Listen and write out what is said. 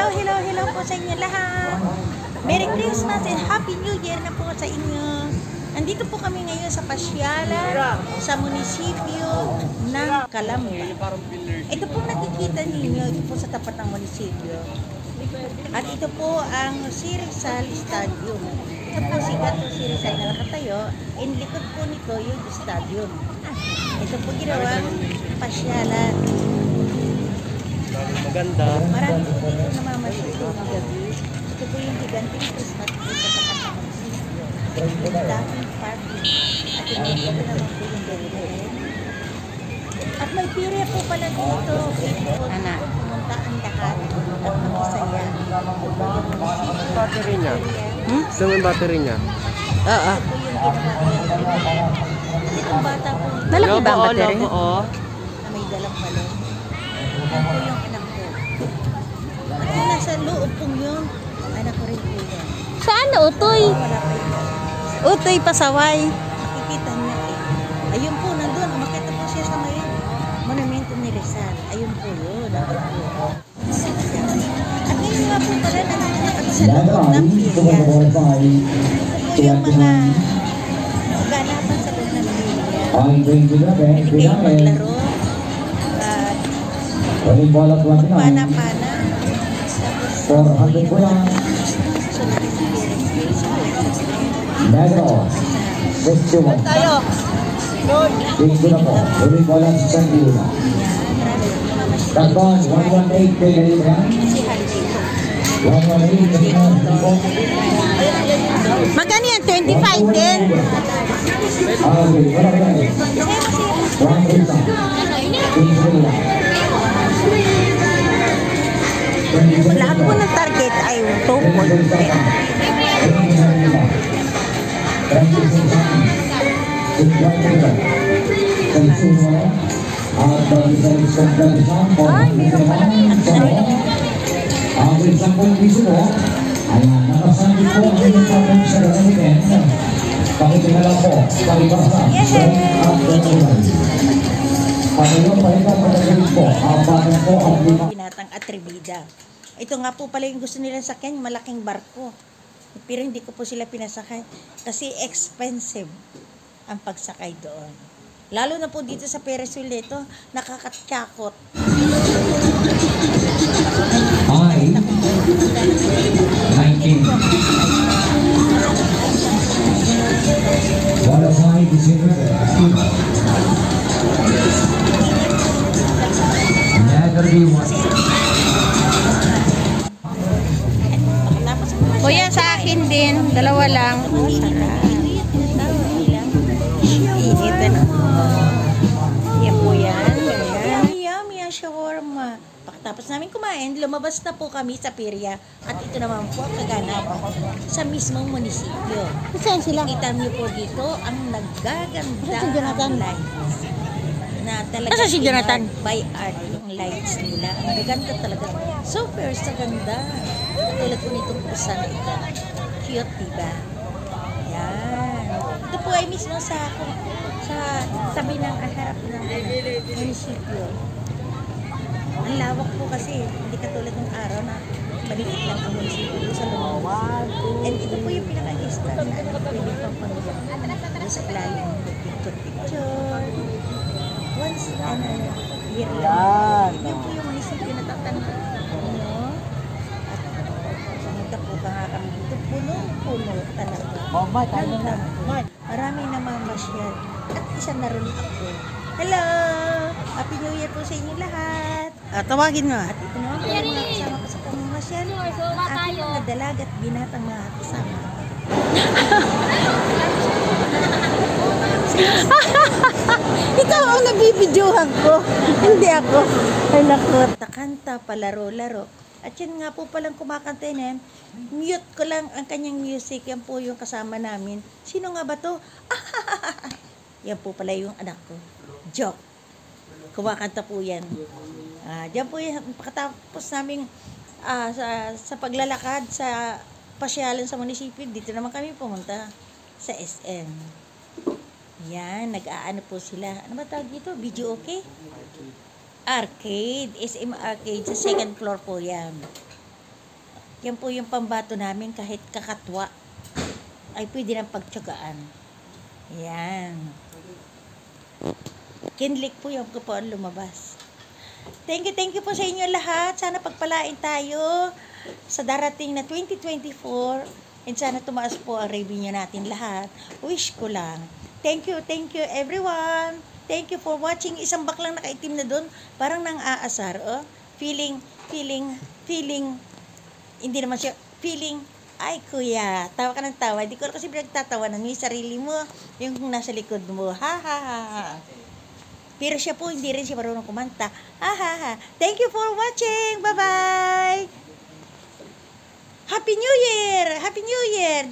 Hello, hello, hello po sa inyo lahat. Merry Christmas and Happy New Year na po sa inyo. Andito po kami ngayon sa pasyalan sa munisipyo ng Calamba. Ito po nakikita ninyo, ito po sa tapat ng munisipyo. At ito po ang Si Rizal Stadium. Ito po sigat po si Rizal na nakatayo. In likod po nito yung stadium. Ito po ginawang pasyalan. Maganda. Marami po dito namamasyal po ng gabi. Ito po yung giganting Christmas po sa tapat ng munisipyo. Yung dating parking. At ito naman po yung gawin. At may pirya po pala dito. Pwede po pumunta ang lahat at mag-isaya. Battery niya. Gusto mo yung battery niya? Ito po yung ginawa. At itong bata po. Malaki ba ang battery? Na may dalang balon. Yan po yung anak ko. At yung nasa loob pong yun, anak ko rin po yan. Saan na utoy? Wala pa yung Utoy pasaway. makikita niya eh. Ayun po, nandun. Makita po siya sa may monumento ni Rizal. Ayun po yun. Nandun po. At ngayon nga po pala nanganganak sa loob ng pirya. Ito po yung mga ganapan sa loob ng pirya. Pwede kayong maglaro. At magpana-pana. Tapos, sunod yung Tayo. Takbon 118 Pilihan. Magkano yan? 25 din? Lahat po ng target ay 2.10. Ay, meron pala ang isang piso po. Ayan, nakasandi po ang inyong pagkakas sa gamitin. Pakitingala po, palibasa, at gano'n. Pagkakas pa ito, pagkakas po, ang banan po ang lima. Binatang Atrevida. Ito nga po pala yung gusto nila sakyan, yung malaking barko. Pero hindi ko po sila pinasakay kasi expensive ang pagsakay doon. Lalo na po dito sa Ferris wheel nito, nakakatyakot. Ay, 19. Wala sa akin, December. Never be one. Kuya, sa akin din. Dalawa lang. Oh, sarap. Init na. Yan po yan. Yummy ang shawarma. Pagkatapos namin kumain, lumabas na po kami sa Pirya. At ito naman po ang kaganapan sa mismong munisipyo. Saan sila? Kita niyo po dito ang nagaganda Si Jonathan? ang lights. Na talaga Nasaan si Jonathan? by art yung lights nila. Ang gaganda talaga. Super sa ganda. Tulad po nitong pusa na ito. Cute, diba? Yan. Ito po ay mismo sa tabi ng harap ng munisipyo. Ang lawak po kasi, hindi katulad ng araw na maliit lang ang munisipyo sa loob. And ito po yung pinaka-instant na pwede pang pamilya. Sa ilalim ng picture. Once year lang. Yun po yung munisipyo na tatanda. At pumunta po ba nga kami dito. Puno talaga. Marami namamasyal. At isa na rin ako. Hello! Happy New Year po sa inyo lahat. Tawagin mo. At ito naman po yung mga kasama ko sa pamamasyal. Aking mga dalag at binatang mga kasama. Ikaw ang nabibidyohan ko. Hindi ako. Ay, naku. Kanta, palaro-laro. At yun nga po palang kumakanta yun. Mute ko lang ang kanyang music. Yan po yung kasama namin. Sino nga ba to? Yan po pala yung anak ko. Joke. Kumakanta po yan. Diyan po yan. Pagkatapos namin sa paglalakad sa pasyalan sa munisipyo, dito naman kami pumunta sa SM. Yan. Nag-aano po sila. Ano ba tawag dito? Video okay? Arcade. SM Arcade. Sa second floor po yan. Yan po yung pambato namin kahit kakatwa ay pwede ng pagtsagaan. Yan. Kinlik po yung kapuan lumabas. Thank you po sa inyo lahat. Sana pagpalain tayo sa darating na 2024 and sana tumaas po ang revenue natin lahat. Wish ko lang. Thank you everyone. Thank you for watching. Isang baklang nakaitim na doon, parang nang aasar. Oh. Feeling, hindi naman siya, ay kuya, tawa ka ng tawa. Hindi ko kasi pinagtatawanan mo yung sarili mo, yung nasa likod mo. Ha ha ha. Pero siya po, hindi rin siya marunong kumanta. Ha ha ha. Thank you for watching. Bye-bye. Happy New Year! Happy New Year!